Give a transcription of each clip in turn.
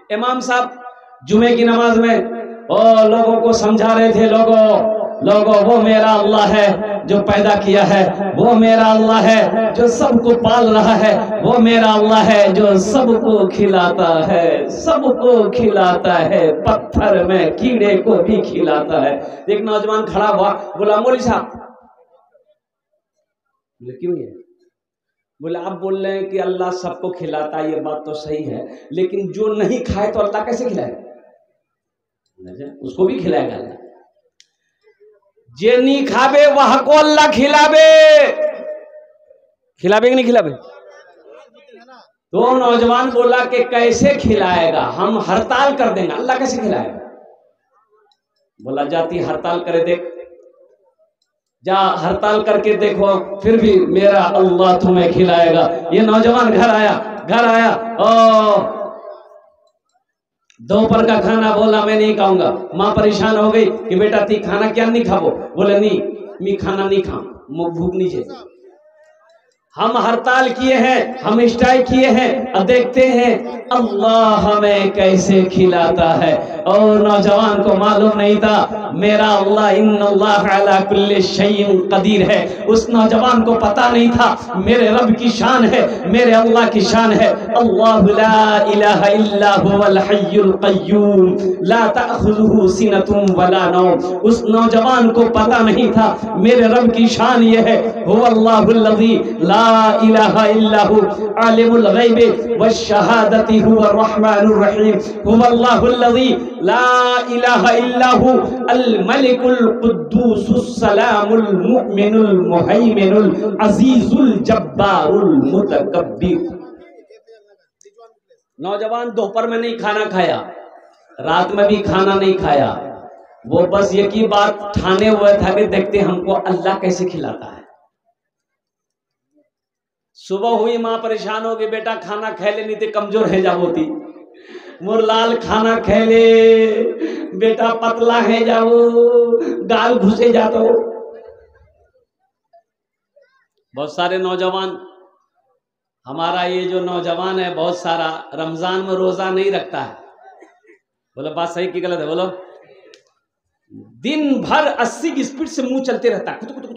इमाम साहब जुमे की नमाज में लोगों को समझा रहे थे, लोगों वो मेरा अल्लाह है जो पैदा किया है, वो मेरा अल्लाह है जो सबको पाल रहा है, वो मेरा अल्लाह है जो सबको खिलाता है, सबको खिलाता है, पत्थर में कीड़े को भी खिलाता है। एक नौजवान खड़ा हुआ, बोला मौलवी साहब, बोले क्यों है? बोले आप बोल रहे हैं कि अल्लाह सबको खिलाता है, ये बात तो सही है, लेकिन जो नहीं खाए तो अल्लाह कैसे खिलाएगा? उसको भी खिलाएगा अल्लाह। जे नहीं खावे वह को अल्लाह खिलावे, खिलावे कि नहीं खिलावे? तो नौजवान बोला कि कैसे खिलाएगा, हम हड़ताल कर देंगे, अल्लाह कैसे खिलाएगा? बोला जाती हड़ताल करे देख, जा हड़ताल करके देखो, फिर भी मेरा अल्लाह तुम्हें खिलाएगा। ये नौजवान घर आया दोपहर का खाना बोला मैं नहीं खाऊंगा। माँ परेशान हो गई कि बेटा ती खाना क्या नहीं खाबो? बोले नहीं मैं खाना नहीं खाऊं, भूख नहीं चाहिए। हम हड़ताल किए हैं, हम स्ट्राइक किए हैं, और देखते हैं अल्लाह हमें कैसे खिलाता है। और नौजवान को मालूम नहीं था मेरा अल्लाह इन्नल्लाह अला कुल्ली शैइन कदीर है। उस नौजवान को पता नहीं था मेरे रब की शान है, मेरे अल्लाह की शान है। अल्लाहु ला इलाहा इल्ला हुवल हय्युल क़य्यूम ला तअख़ुज़ुहु सिनतुन वला नौम। उस नौजवान को पता नहीं था मेरे रब की शान ये है, हुवल्लाहुल्लज़ी ला इलाहा इल्लाहु आलिमुल गैबि वश्शहादति हुवर रहमानुर रहीम हुवल्लाहुल्लज़ी ला इलाहा इल्लाहु अल मलिकुल कुद्दूसुस सलामुल मुमिनुल मुहैमिनुल अजीजुल जब्बारुल मुतकब्बिर। नौजवान दोपहर में नहीं खाना खाया, रात में भी खाना नहीं खाया, वो बस ये की बात ठाने हुए था कि देखते हमको अल्लाह कैसे खिलाता है। सुबह हुई, माँ परेशान हो गई, बेटा खाना खा ले नहीं तो कमजोर है जाओती, मुरलाल खाना खा ले बेटा पतला है जाओ, गाल घुसे जातो। बहुत सारे नौजवान, हमारा ये जो नौजवान है बहुत सारा रमजान में रोजा नहीं रखता है। बोलो बात सही की गलत है? बोलो। दिन भर 80 की स्पीड से मुंह चलते रहता है,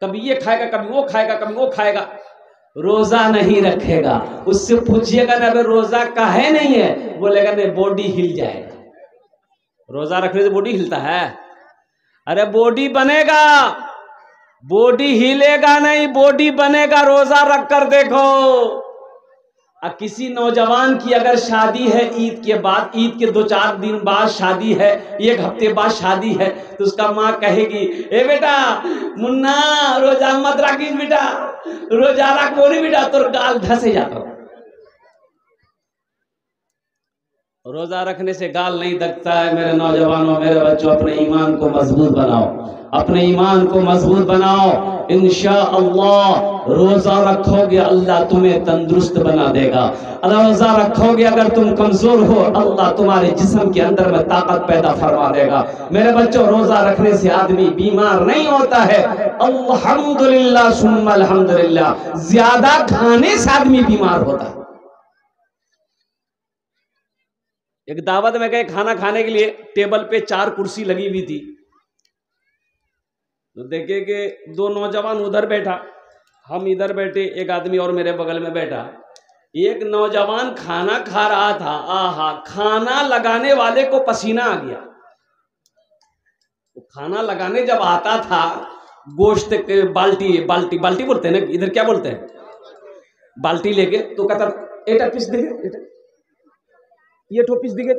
कभी ये खाएगा, कभी वो खाएगा, कभी वो खाएगा, रोजा नहीं रखेगा। उससे पूछिएगा ना अगर रोजा काहे नहीं है, बोलेगा नहीं बॉडी हिल जाएगा। रोजा रखने से बॉडी हिलता है? अरे बॉडी बनेगा, बॉडी हिलेगा नहीं, बॉडी बनेगा। रोजा रख कर देखो। अब किसी नौजवान की अगर शादी है ईद के बाद, ईद के 2-4 दिन बाद शादी है, 1 हफ्ते बाद शादी है, तो उसका माँ कहेगी ए बेटा मुन्ना रोजा मत रखी बेटा, रोजा रखो नहीं बेटा, तो गाल धसे जाता। रोजा रखने से गाल नहीं दकता है। मेरे नौजवानों, मेरे बच्चों, अपने ईमान को मजबूत बनाओ, अपने ईमान को मजबूत बनाओ। इंशाअल्लाह रोजा रखोगे अल्लाह तुम्हें तंदुरुस्त बना देगा। रोजा रखोगे अगर तुम कमजोर हो, अल्लाह तुम्हारे जिस्म के अंदर में ताकत पैदा फरमा देगा। मेरे बच्चों, रोजा रखने से आदमी बीमार नहीं होता है। अल्हम्दुलिल्लाह सुम्मा अल्हम्दुलिल्लाह। ज्यादा खाने से आदमी बीमार होता है। एक दावत में गए खाना खाने के लिए, टेबल पे 4 कुर्सी लगी हुई थी, तो देखे कि 2 नौजवान उधर बैठा, हम इधर बैठे, एक आदमी और मेरे बगल में बैठा। एक नौजवान खाना खा रहा था, आहा, खाना लगाने वाले को पसीना आ गया। तो खाना लगाने जब आता था, गोश्त के बाल्टी बाल्टी बाल्टी बोलते हैं ना, इधर क्या बोलते हैं, बाल्टी लेके, तो कहता एटा पीस देंगे, ये ठो पीस दिखे,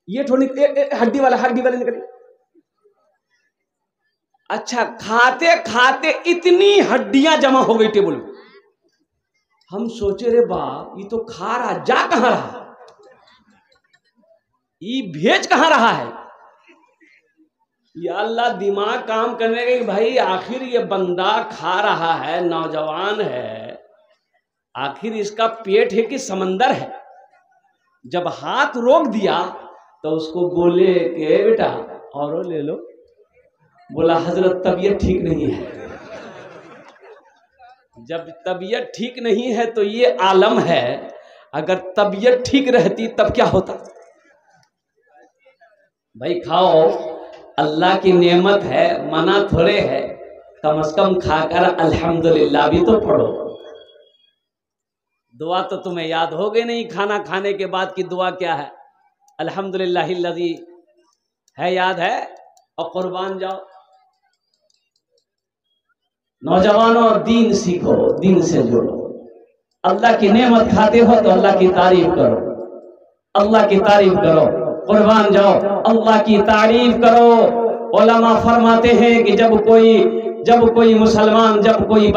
ये ठो हड्डी वाला निकले। अच्छा, खाते खाते इतनी हड्डियां जमा हो गई टेबल में। हम सोचे रे बाप, ये तो खा रहा, जा कहां रहा, ये भेज कहां रहा है? या अल्लाह, दिमाग काम करने के भाई, आखिर ये बंदा खा रहा है, नौजवान है, आखिर इसका पेट है कि समंदर है? जब हाथ रोक दिया तो उसको बोले कि बेटा और ले लो। बोला हजरत तबीयत ठीक नहीं है। जब तबीयत ठीक नहीं है तो ये आलम है, अगर तबीयत ठीक रहती तब क्या होता? भाई खाओ, अल्लाह की नेमत है, मना थोड़े है। कम से कम खाकर अल्हम्दुलिल्लाह भी तो पढ़ो। दुआ तो तुम्हें याद हो गई नहीं, खाना खाने के बाद की दुआ क्या है? अल्हम्दुलिल्लाहिल्लज़ी है, याद है? और कुर्बान जाओ। नौजवानों, दीन सीखो, दीन से जुड़ो। अल्लाह की नेमत खाते हो तो अल्लाह की तारीफ करो, अल्लाह की तारीफ करो। कुर्बान जाओ, अल्लाह की तारीफ करो। उलमा फरमाते हैं कि जब कोई मुसलमान, जब कोई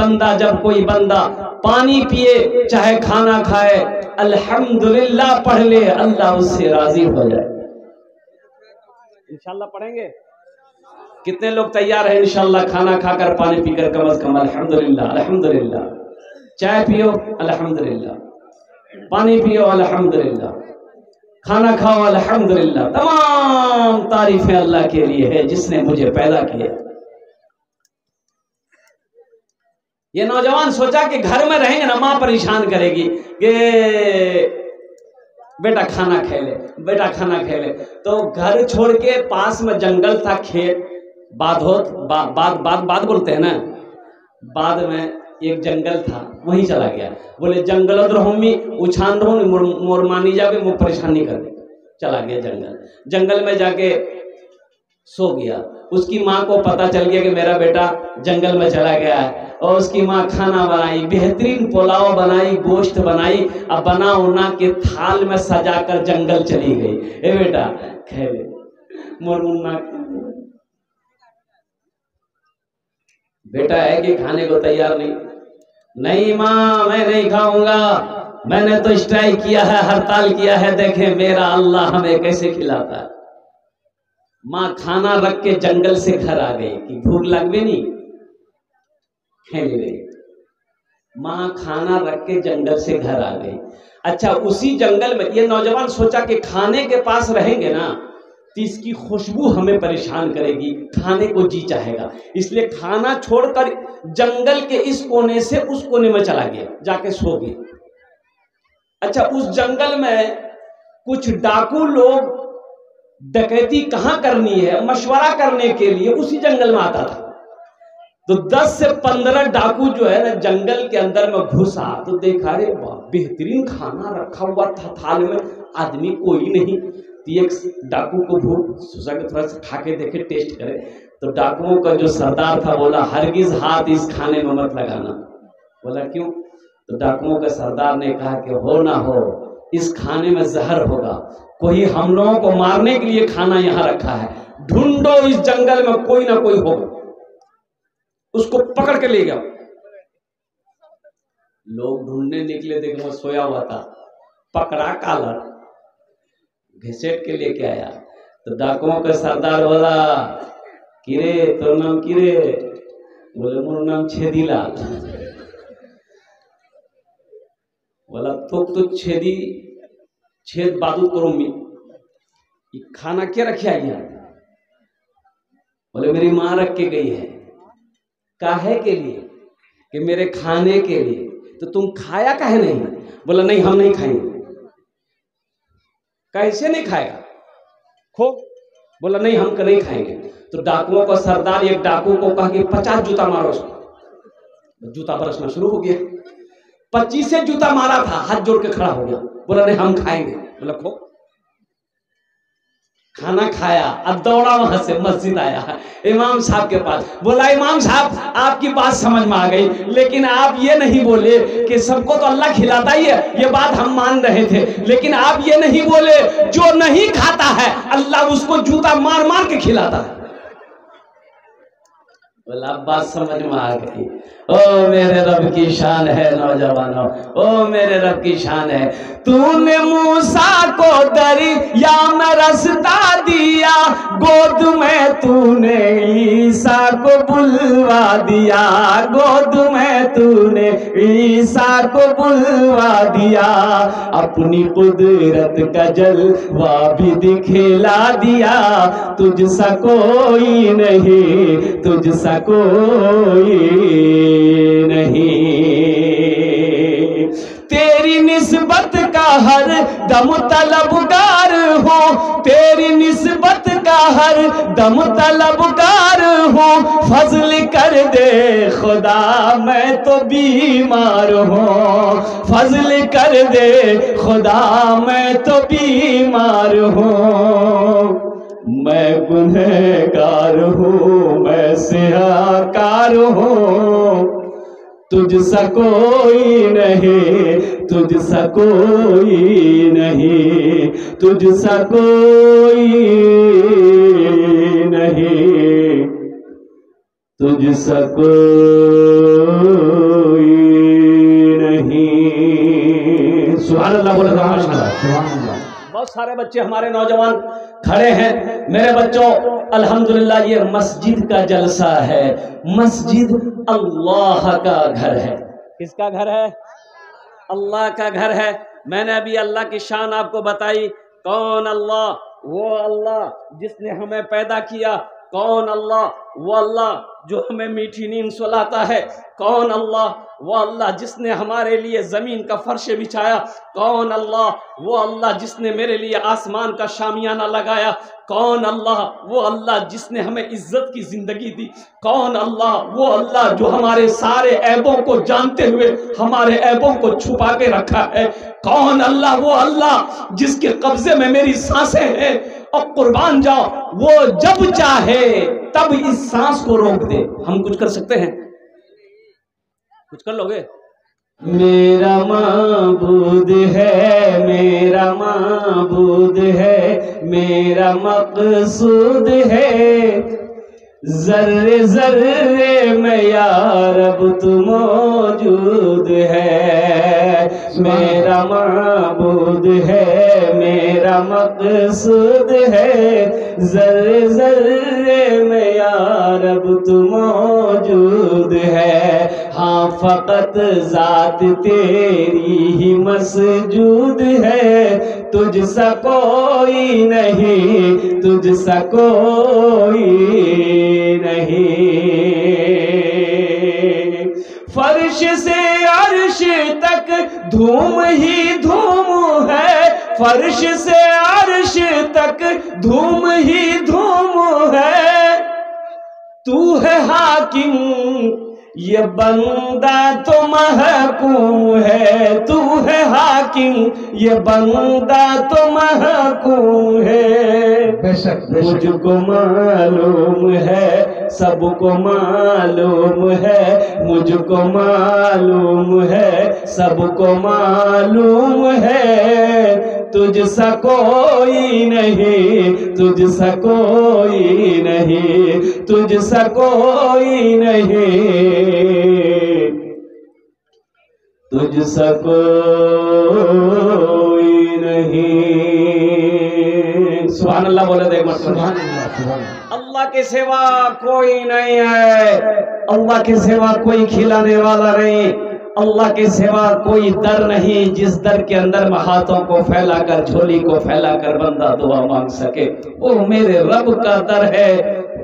बंदा पानी पिए चाहे खाना खाए, अल्हम्दुलिल्लाह पढ़ ले, अल्लाह उससे राजी हो जाए। इंशाल्लाह पढ़ेंगे। कितने लोग तैयार हैं इंशाल्लाह खाना खाकर पानी पीकर कम से कम अल्हम्दुलिल्लाह? अल्हम्दुलिल्लाह। चाय पियो अल्हम्दुलिल्लाह, पानी पियो अल्हम्दुलिल्लाह, खाना खाओ अल्हम्दुलिल्लाह। तमाम तारीफें अल्लाह के लिए है जिसने मुझे पैदा किया। ये नौजवान सोचा कि घर में रहेंगे ना, माँ परेशान करेगी कि बेटा खाना खा ले, बेटा खाना खा ले। तो घर छोड़ के पास में जंगल था, खेत, बाद बोलते हैं ना, बाद में एक जंगल था, वहीं चला गया। बोले जंगल रहोमी उछान रहो मोर मानी जावे, मुझ परेशान नहीं करने। चला गया जंगल में जाके सो गया। उसकी माँ को पता चल गया कि मेरा बेटा जंगल में चला गया है, और उसकी माँ खाना बनाई, बेहतरीन पुलाव बनाई, गोश्त बनाई, अब बना उना के थाल में सजाकर जंगल चली गई। ए बेटा खा ले, मोर मुन्ना। बेटा है कि खाने को तैयार नहीं माँ मैं नहीं खाऊंगा, मैंने तो स्ट्राइक किया है, हड़ताल किया है, देखें मेरा अल्लाह हमें कैसे खिलाता है। माँ खाना रख के जंगल से घर आ गई कि भूख लगवे नहीं, खेल गई। माँ खाना रख के जंगल से घर आ गई। अच्छा, उसी जंगल में ये नौजवान सोचा कि खाने के पास रहेंगे ना तो इसकी खुशबू हमें परेशान करेगी, खाने को जी चाहेगा, इसलिए खाना छोड़कर जंगल के इस कोने से उस कोने में चला गया, जाके सो गया। अच्छा, उस जंगल में कुछ डाकू लोग डकैती कहाँ करनी है मशवरा करने के लिए उसी जंगल में आता था। तो 10 से 15 डाकू जो है ना जंगल के अंदर में घुसा तो देखा रे बेहतरीन खाना रखा हुआ था थाल में, आदमी कोई नहीं। तो एक डाकू को भूख सोचा कि थोड़ा सा खा के देखे, टेस्ट करे। तो डाकुओं का जो सरदार था बोला हरगिज हाथ इस खाने में मत लगाना। बोला क्यों? तो डाकुओं का सरदार ने कहा कि हो ना हो इस खाने में जहर होगा, कोई हम लोगों को मारने के लिए खाना यहाँ रखा है, ढूंढो इस जंगल में कोई ना कोई होगा, उसको पकड़ के ले जाओ। लोग ढूंढने निकले, देखो वो सोया हुआ था, पकड़ा कालर घिसेट के लेके आया। तो डाकुओं का सरदार बोला किरे तो नाम किरे? बोले मोर नाम छेदीलाल। बोला तो छेदी छेद बादू करो ये खाना क्या रखे आई है? बोले मेरी माँ रख के गई है। काहे के लिए? कि मेरे खाने के लिए। तो तुम खाया काहे नहीं? बोला नहीं हम नहीं खाएंगे। कैसे नहीं खाएगा? खो। बोला नहीं हम नहीं खाएंगे। तो डाकुओं का सरदार एक डाकू को कहा कि 50 जूता मारो उसको। जूता बरसना शुरू हो गया। 25 जूता मारा था, हाथ जोड़ के खड़ा हो गया। बोला नहीं हम खाएंगे। बोला खो। खाना खाया, अब दौड़ा वहां से मस्जिद आया इमाम साहब के पास। बोला इमाम साहब आपकी बात समझ में आ गई, लेकिन आप ये नहीं बोले कि सबको तो अल्लाह खिलाता ही है, ये बात हम मान रहे थे, लेकिन आप ये नहीं बोले जो नहीं खाता है अल्लाह उसको जूता मार मार के खिलाता है। बोला बात समझ में आ गई। ओ मेरे रब की शान है नौजवानों, ओ मेरे रब की शान है। तूने मूसा को दरिया में रास्ता दिया, गोद में तूने ईसा को बुलवा दिया, गोद में तूने ईसा को बुलवा दिया। अपनी कुदरत का जलवा भी दिखला दिया, तुझसा कोई नहीं, तुझसा कोई नहीं। तेरी निस्बत निस्बत का हर दम तलबगार हूँ, तेरी निस्बत का हर दम तलबगार हूँ। फजल कर दे खुदा मैं तो बीमार हूँ, फजल कर दे खुदा मैं तो बीमार हूँ। मैं गुनहगार हूँ, मैं सियाकार हूँ, तुझसा कोई नहीं, तुझसा कोई नहीं, तुझसा कोई नहीं, तुझसा कोई नहीं। सुभान अल्लाह बोले माशाअल्लाह। बहुत सारे बच्चे हमारे नौजवान खड़े हैं। मेरे बच्चों अल्हम्दुलिल्लाह ये मस्जिद का जलसा है, मस्जिद अल्लाह का घर है। किसका घर है? अल्लाह का घर है। मैंने अभी अल्लाह की शान आपको बताई। कौन अल्लाह? वो अल्लाह जिसने हमें पैदा किया। कौन अल्लाह? वो अल्लाह जो हमें मीठी नींद सुलाता है। कौन अल्लाह? वो अल्लाह जिसने हमारे लिए ज़मीन का फर्श बिछाया। कौन अल्लाह? वो अल्लाह जिसने मेरे लिए आसमान का शामियाना लगाया। कौन अल्लाह? वो अल्लाह जिसने हमें इज्जत की ज़िंदगी दी। कौन अल्लाह? वो अल्लाह जो हमारे सारे ऐबों को जानते हुए हमारे ऐबों को छुपा के रखा है। कौन अल्लाह? वो अल्लाह जिसके कब्जे में मेरी सांसें हैं। और कुर्बान जाओ, वो जब चाहे तब इस सांस को रोक दे। हम कुछ कर सकते हैं? कुछ कर लोगे? मेरा माबूद है, मेरा माबूद है, मेरा मकसूद है। जर्रे जर्रे में या रब तू मौजूद है। मेरा माबूद है, मेरा मकसूद है। जर्रे जर्रे में या रब तू मौजूद है। हाँ फकत जात तेरी ही मसजूद है। तुझसा कोई नहीं, तुझसा कोई नहीं। फर्श से अर्श तक धूम ही धूम है। फर्श से अर्श तक धूम ही धूम है। तू है हाकिम ये बंदा तो महकूम है। तू है हाकिम ये बंदा तो महकूम है। बेशक मुझको मालूम है, सबको मालूम है। मुझको मालूम है, सबको मालूम है। तुझसा कोई नहीं, तुझसा कोई नहीं, तुझसा कोई नहीं, तुझसा कोई नहीं। सुभान अल्लाह बोले देख मत। सुभान अल्लाह। अल्लाह के सिवा कोई नहीं है। अल्लाह के सिवा कोई खिलाने वाला नहीं। अल्लाह के सिवा कोई दर नहीं जिस दर के अंदर हाथों को फैलाकर, झोली को फैलाकर बंदा दुआ मांग सके। वो मेरे रब का दर है,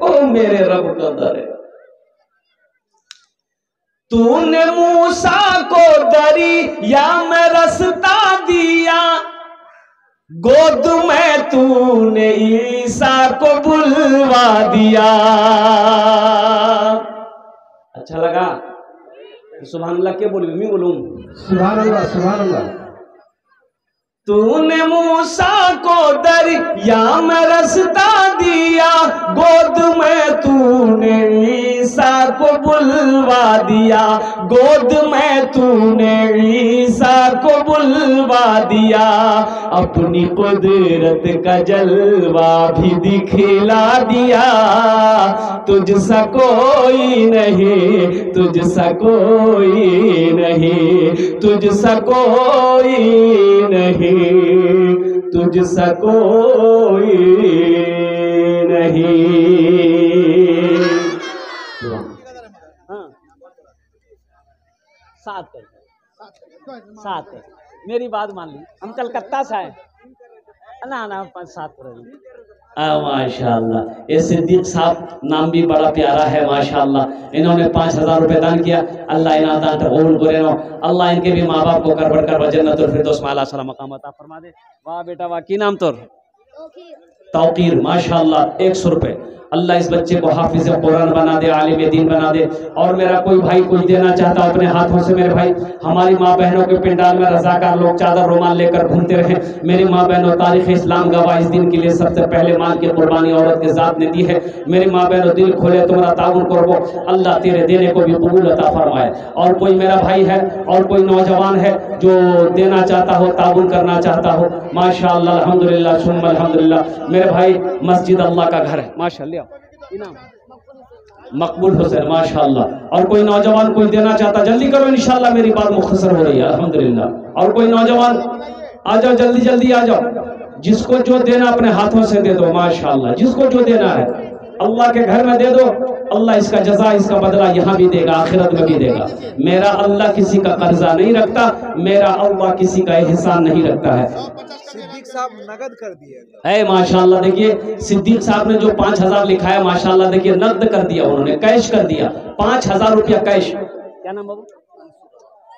वो मेरे रब का दर है। तूने मूसा को दरिया में रास्ता दिया, गोद में तूने ईसा को बुलवा दिया। अच्छा लगा? सुभान अल्लाह के बोलूं? मैं बोलूं सुभान अल्लाह, सुभान अल्लाह। तूने मूसा को दरिया में रास्ता दिया, गोद में तूने ईसा को बुलवा दिया। गोद में तूने ईसा को बुलवा दिया। अपनी कुदरत का जलवा भी दिखला दिया। तुझसा कोई नहीं, तुझसा कोई नहीं, तुझसा कोई नहीं, तुझसा कोई नहीं। सात है, सात है। मेरी बात मान ली, हम कलकत्ता से आए ना, 5-7 पर माशाल्लाह, ये सिद्दीक साहब नाम भी बड़ा प्यारा है माशाल्लाह। इन्होंने 5000 रुपये दान किया। अल्लाह इन्हें दान कबूल करे नो। अल्लाह इनके भी माँ बाप को कर बढ़कर जन्नतुल फिरदौस में आला सला मकाम अता फरमा दे। वाह बेटा वाह, की नाम तोर? तौकीर, माशाल्लाह 100 रुपये। अल्लाह इस बच्चे को हाफिज कुरान बना दे, आलिम दीन बना दे। और मेरा कोई भाई कुछ देना चाहता अपने हाथों से, मेरे भाई हमारी माँ बहनों के पिंडाल में रजाकार लोग चादर रुमाल लेकर घूमते रहे। मेरी माँ बहनों, तारीख इस्लाम गवाह इस दिन के लिए सबसे पहले माल की कुर्बानी औरत के जात ने दी है। मेरी माँ बहनों, दिल खोले तुम्हारा ताउन करो, अल्लाह तेरे देने को भी कबूल अता फरमाए। और कोई मेरा भाई है और कोई नौजवान है जो देना चाहता हो, ताउन करना चाहता हो, माशाअल्लाह अल्हम्दुलिल्लाह सुम्मा अल्हम्दुलिल्लाह। मेरे भाई मस्जिद अल्लाह का घर है माशाअल्लाह, मकबूल हुसैन माशाअल्लाह। और कोई नौजवान कोई देना चाहता, जल्दी करो इंशाअल्लाह, मेरी बात मुख्तसर हो रही है अल्हम्दुलिल्लाह। और कोई नौजवान आ जाओ, जल्दी जल्दी आ जाओ। जिसको जो देना अपने हाथों से दे दो माशाअल्लाह, जिसको जो देना है अल्लाह के घर में दे दो। अल्लाह इसका जजा, इसका बदला यहाँ भी देगा, आखिरत में भी देगा। मेरा अल्लाह किसी का कर्जा नहीं रखता, मेरा अल्लाह किसी का एहसान नहीं रखता है। सिद्दीक साहब नगद कर दिए है माशाल्लाह। देखिए सिद्दीक साहब ने जो 5000 लिखा है माशाल्लाह, देखिए नकद कर दिया उन्होंने, कैश कर दिया 5000 रुपया कैश। क्या नाम बाबू?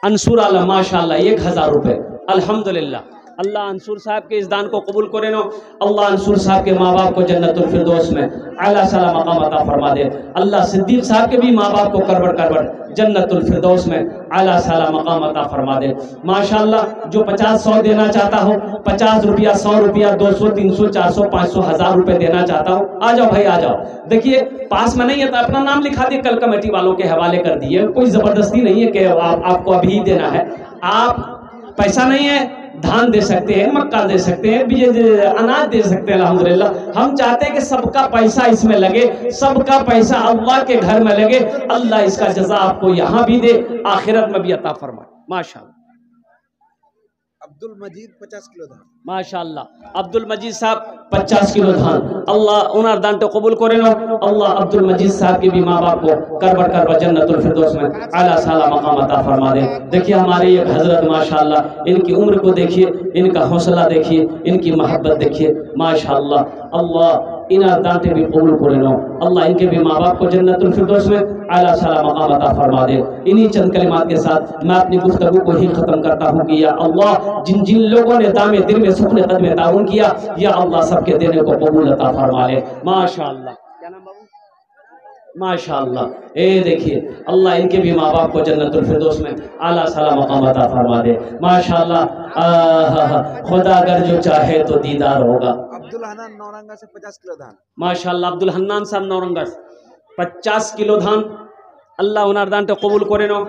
अंसुर आलम माशाल्लाह 1000 रुपये अल्हम्दुलिल्लाह। अल्लाह अंसुर साहब के इस दान को कबूल करे नो। अल्लाह अंसुर साहब के माँ बाप को जन्नतुल फिरदौस में आला साला मकाम अता फरमा दे। अल्लाह सिद्दीक साहब के भी माँ बाप को करबड़ करबड़ जन्नतुल फिरदौस में आला साला मकाम अता फरमा दे माशाल्लाह। जो 50-100 देना चाहता हो, 50 रुपया, 100 रुपया, 200, 300, 400, 500, 1000 रुपये देना चाहता हो, आ जाओ भाई आ जाओ। देखिए पास में नहीं है तो अपना नाम लिखा दिए, कल कमेटी वालों के हवाले कर दिए। कोई जबरदस्ती नहीं है कि आपको अभी देना है। आप पैसा नहीं है, धान दे सकते हैं, मक्का दे सकते हैं, अनाज दे सकते हैं अल्हम्दुलिल्लाह। हम चाहते हैं कि सबका पैसा इसमें लगे, सबका पैसा अल्लाह के घर में लगे। अल्लाह इसका जजा आपको यहाँ भी दे, आखिरत में भी अता फरमाए माशाअल्लाह। अब्दुल मजीद 50 किलो धान माशाअल्लाह। अब्दुल मजीद साहब 50 किलो धान, अल्लाह उनार दान तो कबूल करे नो। अल्लाह अब्दुल मजीद साहब के भी माँ बाप को करबड़ करबड़ जन्नतुल फिरदौस में आला साला मकाम अता फरमा दे। देखिए हमारे ये हजरत माशाअल्लाह, इनकी उम्र को देखिए, इनका हौसला देखिए, इनकी मोहब्बत देखिए माशाअल्लाह। अल्लाह इना दांते भी कबूल करे नो। अल्लाह इनके भी माँ बाप को जन्नतुल फिरदौस में आला साला मकाम अता फरमा दे। इन्हीं चंद कलिमात के साथ मैं अपनी गुफ्तगू को ही खत्म करता हूँ कि या अल्लाह जिन जिन लोगों ने दामे दिल में सुखने कदम ताउन किया, या अल्लाह सबके देने को कबूल अता फरमा ले माशाअल्लाह। क्या नाम बाबू? माशाअल्लाह। ए देखिए अल्लाह इनके भी माँ बाप को जन्नतुल फिरदौस में आला साला मकाम अता फरमा दे माशाअल्लाह। खुदा अगर जो चाहे तो दीदार होगा। अब्दुल हन्नान नौरंगा से 50 किलो धान माशाअल्लाह। अब्दुल हन्नान साहब नौरंगा 50 किलो धान, अल्लाह उनार दान तो कबूल करे नो।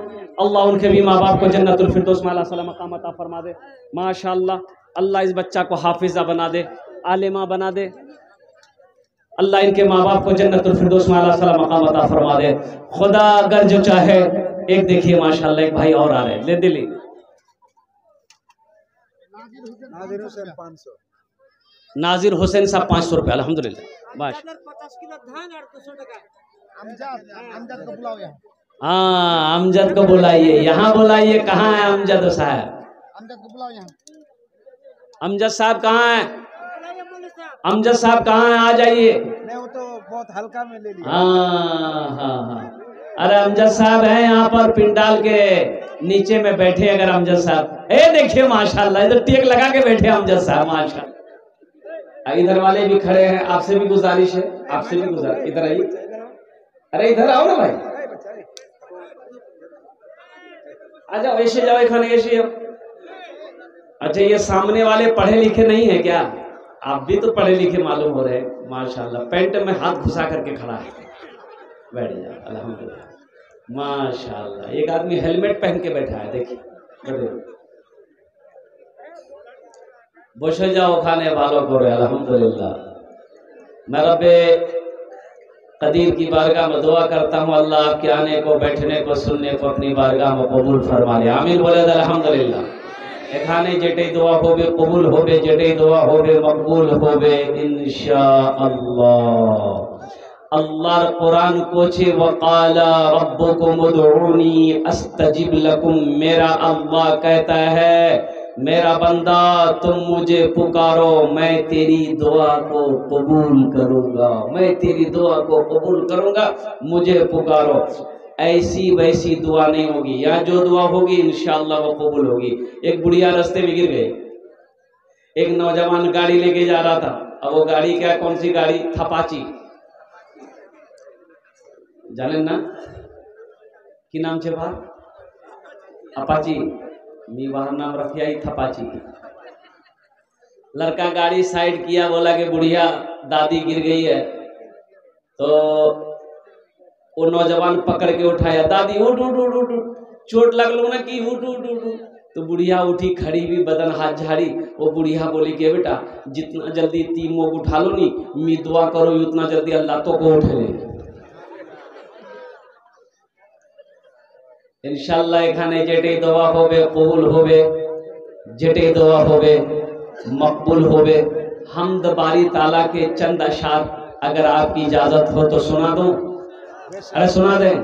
अल्लाह उनके भी माँ बाप को जन्नतुल फिरदौस में आला साला मकाम अता फरमा दे माशाअल्लाह। अल्लाह इस बच्चा को हाफिजा बना दे, आलिमा बना दे। अल्लाह इनके माँ बाप को जन्नतुल फिरदौस में आला साला मकाम अता फरमा दे। खुदा अगर जो चाहे। एक देखिए माशाअल्लाह एक भाई और आ रहे हैं, ले दिली नाजिर हुसैन 500 नाजिर हुसैन साहब 500 रुपये अल्हम्दुलिल्लाह। बस 50 किलो धान और 200 टका। अमजद को बुलाओ यहाँ। हाँ अमजद को बुलाइए, यहाँ बुलाइए। कहाँ है अमजद साहब? अमजद को बुलाओ यहाँ। अमजद साहब कहाँ है? अमजद साहब कहाँ हैं? आ जाइए। नहीं वो तो बहुत हल्का में ले लिया। हाँ। अरे अमजद साहब हैं यहाँ पर पिंडाल के नीचे में बैठे। अगर अमजद साहब देखिए माशाल्लाह, इधर टेक लगा के बैठे अमजद साहब माशाल्लाह। इधर वाले भी खड़े हैं, आपसे भी गुजारिश है, आपसे भी गुजारिश, इधर आइए। अरे इधर आओ ना भाई, आ जाओ, ऐसे जाओ, खाने ऐसे जाओ। अच्छा ये सामने वाले पढ़े लिखे नहीं है क्या? आप भी तो पढ़े लिखे मालूम हो रहे माशाल्लाह। पैंट में हाथ घुसा करके खड़ा है, बैठ जाओ अल्हम्दुलिल्लाह माशाल्लाह। एक आदमी हेलमेट पहन के बैठा है, देखिए बसे जाओ खाने वालों को अल्हम्दुलिल्लाह। मैं रब्बे कदीर की बारगाह में दुआ करता हूँ, अल्लाह आपके आने को, बैठने को, सुनने को अपनी बारगाह में कबूल फरमा ले। आमीन बोले अल्हम्दुलिल्लाह। एखाने जेटे दुआ होबे कबूल होबे, जेटे दुआ होबे मकबूल होबे इंशाअल्लाह। अल्लाह कुरान कोचे वक़ाला रब्बुकुम उदऊनी अस्तजिब लकुम। मेरा अल्लाह कहता है मेरा बंदा तुम मुझे पुकारो, मैं तेरी दुआ को कबूल करूंगा, मैं तेरी दुआ को कबूल करूंगा, मुझे पुकारो। ऐसी वैसी दुआ नहीं होगी, यहाँ जो दुआ होगी इंशाअल्लाह वो कबूल होगी। एक बुढ़िया रास्ते में गिर गई, एक नौजवान गाड़ी लेके जा रहा था। अब वो गाड़ी क्या, कौन सी गाड़ी? थपाची, जाने ना कि नाम छे बाहर? अपाची, मी बाहर नाम रखिया ही थपाची। लड़का गाड़ी साइड किया, बोला कि बुढ़िया दादी गिर गई है। तो वो नौजवान पकड़ के उठाया, दादी उठ उठ उठ उठ, चोट लग लो ना कि उठ उठ उठ। तो बुढ़िया उठी, खड़ी भी, बदन हाथ झाड़ी। वो बुढ़िया बोली कि बेटा जितना जल्दी ती मोग उठा लो नी, मी दुआ करो उतना जल्दी अल्लाह तो को उठे ले। इंशाल्लाह एखाने जेटे दवा होवे कबूल होवे, जेटे दवा होवे मकबूल होवे। हमद बारी ताला के चंद अशार अगर आपकी इजाजत हो तो सुना दूं? अरे सुना दें।